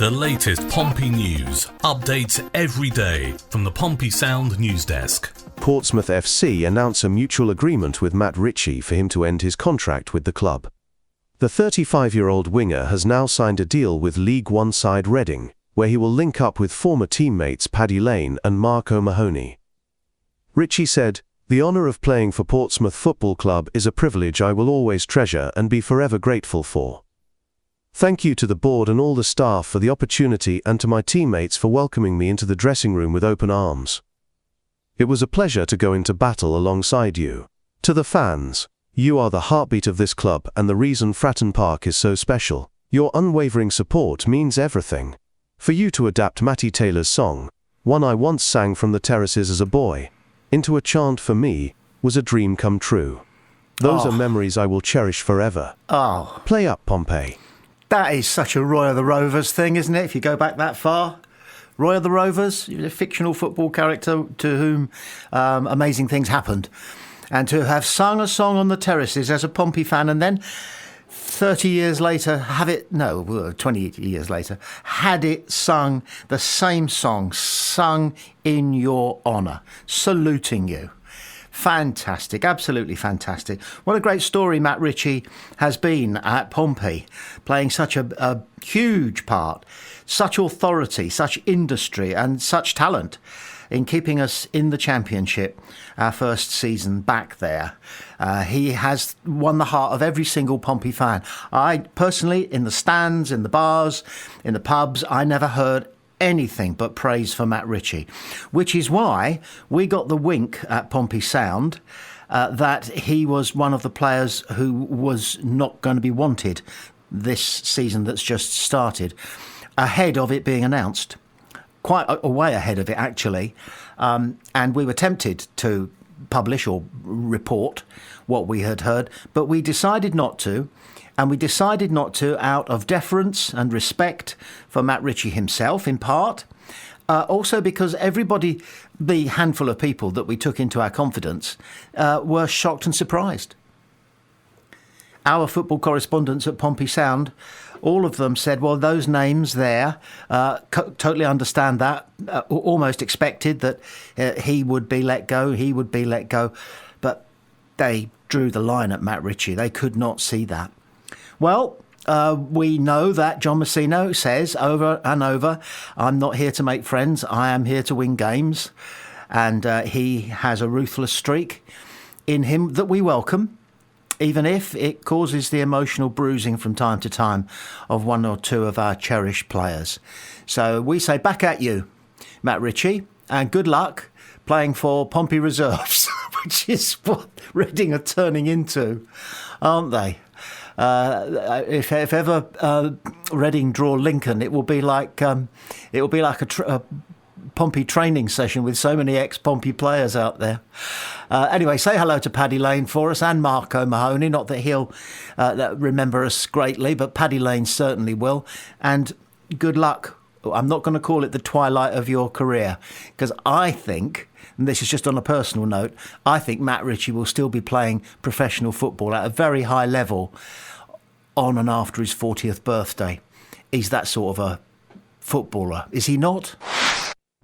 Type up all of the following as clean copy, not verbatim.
The latest Pompey news, updates every day from the Pompey Sound news desk. Portsmouth FC announce a mutual agreement with Matt Ritchie for him to end his contract with the club. The 35-year-old winger has now signed a deal with League One side Reading, where he will link up with former teammates Paddy Lane and Mark O'Mahony. Ritchie said, "The honour of playing for Portsmouth Football Club is a privilege I will always treasure and be forever grateful for. Thank you to the board and all the staff for the opportunity and to my teammates for welcoming me into the dressing room with open arms. It was a pleasure to go into battle alongside you. To the fans, you are the heartbeat of this club and the reason Fratton Park is so special. Your unwavering support means everything. For you to adapt Matty Taylor's song, one I once sang from the terraces as a boy, into a chant for me, was a dream come true. Those are memories I will cherish forever. Play up, Pompey." That is such a Roy of the Rovers thing, isn't it, if you go back that far? Roy of the Rovers, a fictional football character to whom amazing things happened. And to have sung a song on the terraces as a Pompey fan and then 30 years later 20 years later, had it sung, the same song, sung in your honour, saluting you. Fantastic, absolutely fantastic. What a great story Matt Ritchie has been at Pompey, playing such a huge part, such authority, such industry and such talent in keeping us in the Championship our first season back there. He has won the heart of every single Pompey fan. I personally, in the stands, in the bars, in the pubs, I never heard anything but praise for Matt Ritchie, which is why we got the wink at Pompey Sound that he was one of the players who was not going to be wanted this season that's just started, ahead of it being announced, quite a way ahead of it actually, and we were tempted to publish or report what we had heard, but we decided not to. And we decided not to out of deference and respect for Matt Ritchie himself, in part. Also because everybody, the handful of people that we took into our confidence, were shocked and surprised. Our football correspondents at Pompey Sound, all of them said, well, those names there, totally understand that, almost expected that he would be let go, but they drew the line at Matt Ritchie. They could not see that. Well, we know that John Messino says over and over, I'm not here to make friends, I am here to win games. And he has a ruthless streak in him that we welcome, even if it causes the emotional bruising from time to time of one or two of our cherished players. So we say back at you, Matt Ritchie, and good luck playing for Pompey Reserves, which is what Reading are turning into, aren't they? If ever Reading draw Lincoln, it will be like a Pompey training session with so many ex-Pompey players out there. Anyway, say hello to Paddy Lane for us and Mark O'Mahony. Not that he'll remember us greatly, but Paddy Lane certainly will. And good luck. I'm not going to call it the twilight of your career, because I think, and this is just on a personal note, I think Matt Ritchie will still be playing professional football at a very high level on and after his 40th birthday. He's that sort of a footballer, is he not?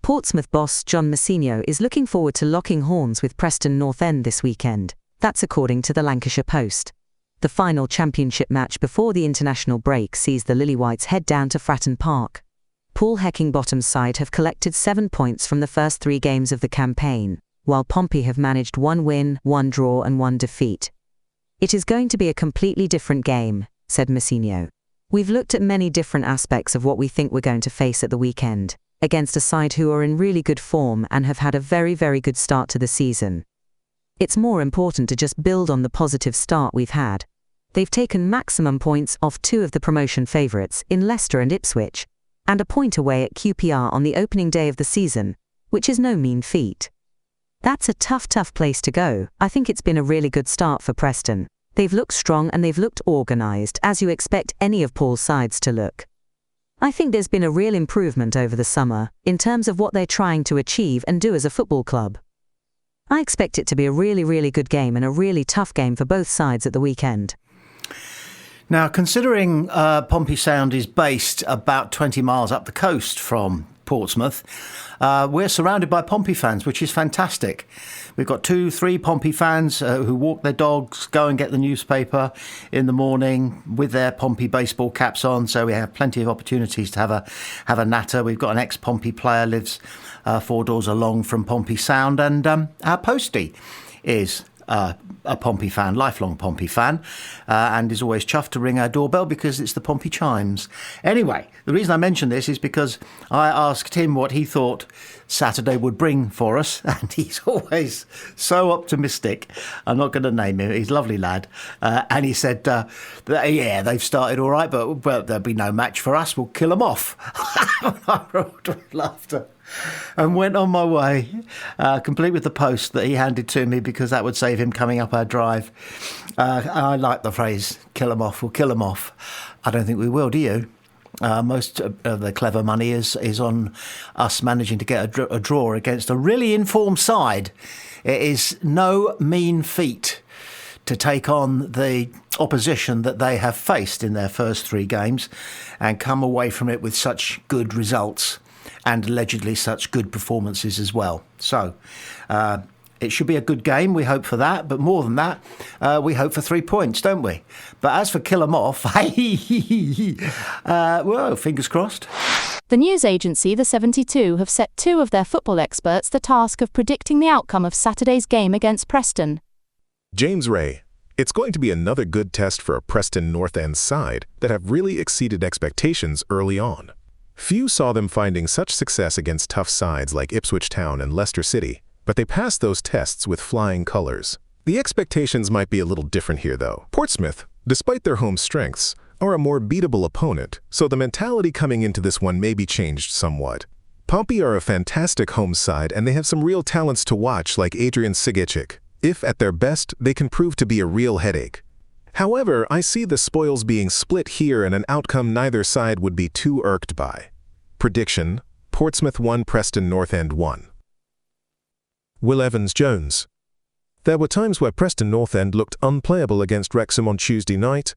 Portsmouth boss John Messino is looking forward to locking horns with Preston North End this weekend. That's according to the Lancashire Post. The final championship match before the international break sees the Lilywhites head down to Fratton Park. Paul Heckingbottom's side have collected 7 points from the first 3 games of the campaign, while Pompey have managed 1 win, 1 draw and 1 defeat. It is going to be a completely different game, said Messino. We've looked at many different aspects of what we think we're going to face at the weekend, against a side who are in really good form and have had a very, very good start to the season. It's more important to just build on the positive start we've had. They've taken maximum points off 2 of the promotion favourites in Leicester and Ipswich, and a point away at QPR on the opening day of the season, which is no mean feat. That's a tough place to go. I think it's been a really good start for Preston. They've looked strong and they've looked organised, as you expect any of Paul's sides to look. I think there's been a real improvement over the summer, in terms of what they're trying to achieve and do as a football club. I expect it to be a really, really good game and a really tough game for both sides at the weekend. Now, considering Pompey Sound is based about 20 miles up the coast from Portsmouth, we're surrounded by Pompey fans, which is fantastic. We've got 2-3 Pompey fans who walk their dogs, go and get the newspaper in the morning with their Pompey baseball caps on, so we have plenty of opportunities to have a natter. We've got an ex-Pompey player, lives 4 doors along from Pompey Sound, and our postie is a Pompey fan, lifelong Pompey fan, and is always chuffed to ring our doorbell because it's the Pompey chimes. Anyway, the reason I mention this is because I asked him what he thought Saturday would bring for us, and he's always so optimistic. I'm not going to name him. He's a lovely lad. And he said, they've started all right, but there'll be no match for us. We'll kill them off. I roared with laughter and went on my way, complete with the post that he handed to me because that would save him coming up our drive. I like the phrase, kill them off, we'll kill them off. I don't think we will, do you? Most of the clever money is on us managing to get a draw against a really informed side. It is no mean feat to take on the opposition that they have faced in their first 3 games and come away from it with such good results and allegedly such good performances as well. So it should be a good game. We hope for that. But more than that, we hope for 3 points, don't we? But as for kill 'em off, well, fingers crossed. The news agency The 72 have set 2 of their football experts the task of predicting the outcome of Saturday's game against Preston. James Ray, it's going to be another good test for a Preston North End side that have really exceeded expectations early on. Few saw them finding such success against tough sides like Ipswich Town and Leicester City, but they passed those tests with flying colors. The expectations might be a little different here though. Portsmouth, despite their home strengths, are a more beatable opponent, so the mentality coming into this one may be changed somewhat. Pompey are a fantastic home side and they have some real talents to watch like Adrian Sigichik. If at their best, they can prove to be a real headache. However, I see the spoils being split here and an outcome neither side would be too irked by. Prediction: Portsmouth 1, Preston North End 1. Will Evans-Jones. There were times where Preston North End looked unplayable against Wrexham on Tuesday night.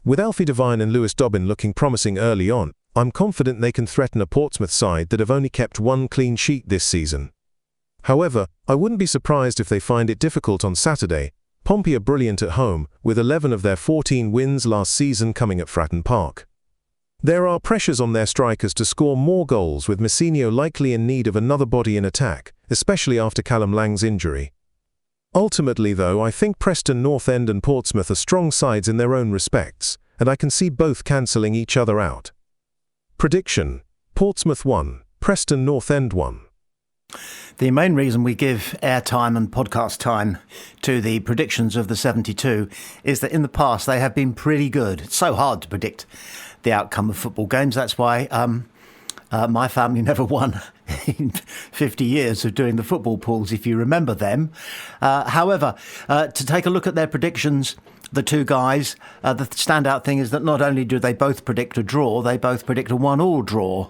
With Alfie Devine and Lewis Dobbin looking promising early on, I'm confident they can threaten a Portsmouth side that have only kept 1 clean sheet this season. However, I wouldn't be surprised if they find it difficult on Saturday. Pompey are brilliant at home, with 11 of their 14 wins last season coming at Fratton Park. There are pressures on their strikers to score more goals, with Messinho likely in need of another body in attack, especially after Callum Lang's injury. Ultimately though, I think Preston North End and Portsmouth are strong sides in their own respects, and I can see both cancelling each other out. Prediction: Portsmouth 1, Preston North End 1. The main reason we give airtime and podcast time to the predictions of the 72 is that in the past they have been pretty good. It's so hard to predict the outcome of football games. That's why my family never won in 50 years of doing the football pools, if you remember them. However, to take a look at their predictions, the 2 guys, the standout thing is that not only do they both predict a draw, they both predict a 1-1 draw.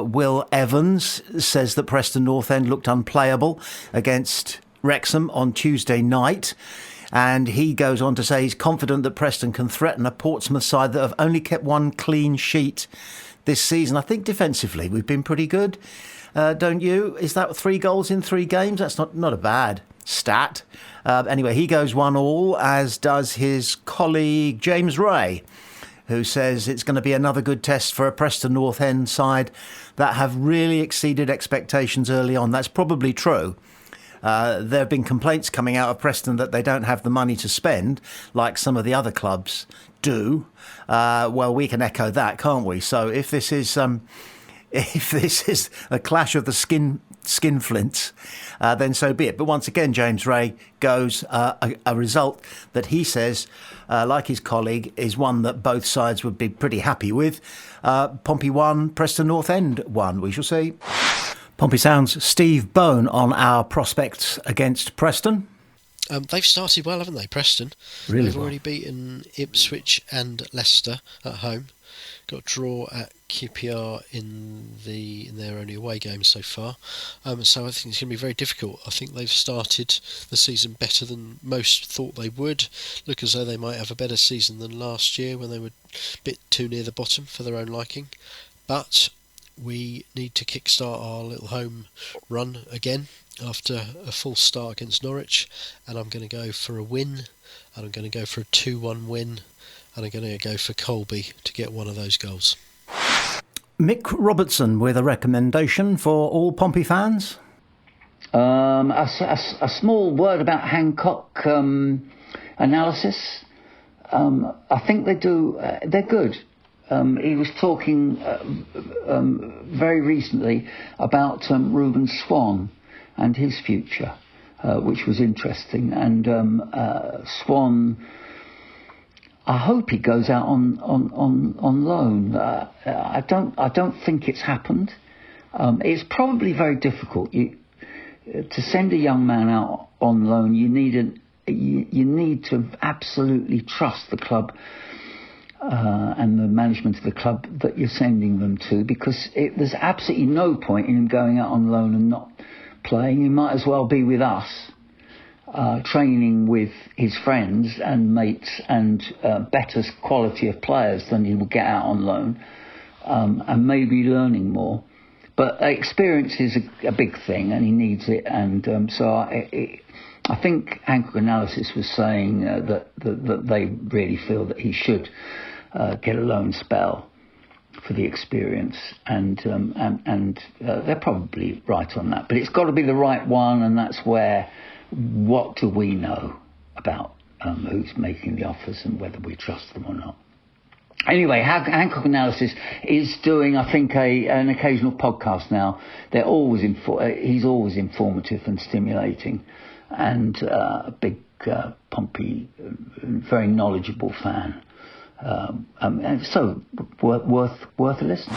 Will Evans says that Preston North End looked unplayable against Wrexham on Tuesday night. And he goes on to say he's confident that Preston can threaten a Portsmouth side that have only kept 1 clean sheet this season. I think defensively we've been pretty good, don't you? Is that 3 goals in 3 games? That's not a bad stat. Anyway, he goes 1-1, as does his colleague James Ray, who says it's going to be another good test for a Preston North End side that have really exceeded expectations early on. That's probably true. There have been complaints coming out of Preston that they don't have the money to spend, like some of the other clubs do. Well, we can echo that, can't we? So if this is a clash of the skinflints, then so be it. But once again, James Ray goes a result that he says, like his colleague, is one that both sides would be pretty happy with. Pompey 1, Preston North End 1. We shall see. Pompey Sound's Steve Bone on our prospects against Preston. They've started well, haven't they, Preston? Really They've well. already beaten Ipswich and Leicester at home. Got a draw at QPR in their only away games so far. So I think it's going to be very difficult. I think they've started the season better than most thought they would. Look as though they might have a better season than last year when they were a bit too near the bottom for their own liking. But we need to kickstart our little home run again after a full start against Norwich, and I'm going to go for a win, and I'm going to go for a 2-1 win, and I'm going to go for Colby to get one of those goals. Mick Robertson with a recommendation for all Pompey fans. A small word about Hancock analysis. I think they do. They're good. He was talking very recently about Reuben Swan and his future, which was interesting. And Swan, I hope he goes out on loan. I don't think it's happened. It's probably very difficult. To send a young man out on loan, you need to absolutely trust the club and the management of the club that you're sending them to, because there's absolutely no point in him going out on loan and not playing. He might as well be with us, training with his friends and mates and better quality of players than he will get out on loan, and maybe learning more. But experience is a big thing, and he needs it. And so I think Hancock Analysis was saying that they really feel that he should get a loan spell for the experience, and they're probably right on that. But it's got to be the right one, and that's where, what do we know about who's making the offers and whether we trust them or not. Anyway, Hancock Analysis is doing, I think, an occasional podcast now. They're always he's always informative and stimulating, and a big Pompey, very knowledgeable fan. And so worth a listen.